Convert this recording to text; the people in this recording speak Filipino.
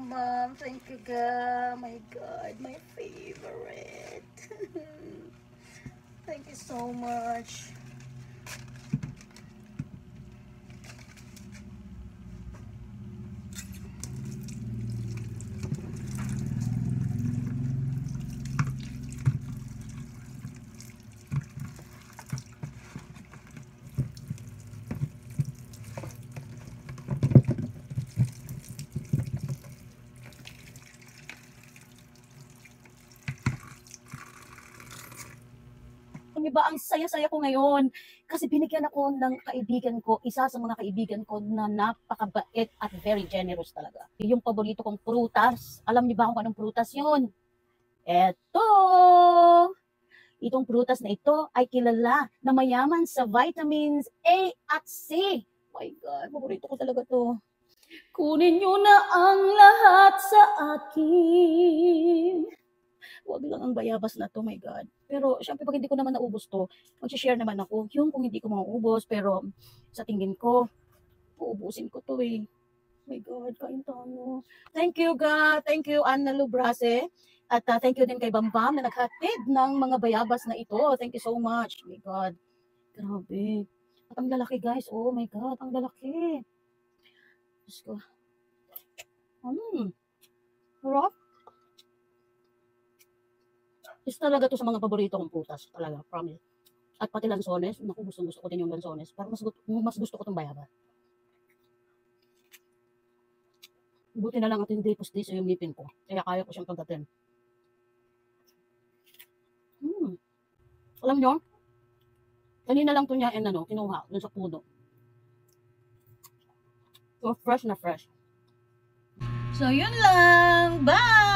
Mom. Thank you, God. My God, my favorite. Thank you so much. Diba, ang saya-saya ko ngayon kasi binigyan ako ng kaibigan ko, isa sa mga kaibigan ko na napakabait at very generous talaga. Yung paborito kong prutas, alam niyo ba kung anong prutas yun? Eto! Itong prutas na ito ay kilala na mayaman sa vitamins A at C. My God, paborito ko talaga to. Kunin niyo na ang lahat sa akin. Huwag lang ang bayabas na to, my God. Pero, syempre, pag hindi ko naman naubos to, mag-share naman ako. Yung kung hindi ko mauubos, pero sa tingin ko, uubusin ko to eh. My God, kain tayo. Thank you, God. Thank you, Anna Lubrase. At thank you din kay Bambam na naghatid ng mga bayabas na ito. Thank you so much. My God. Grabe. At ang lalaki, guys. Oh my God, ang lalaki. Diyos ko. Harap. Is talaga to sa mga paborito kong prutas. Talaga, promise. At pati lansones. Naku, gusto ko din yung lansones. Parang mas gusto ko itong bayabas. Buti na lang at hindi pustiso yung ngipin ko. Kaya kaya ko siyang pagdating. Alam nyo, kanina lang ito niya kinuha dun sa puno. So, fresh na fresh. So, yun lang. Bye!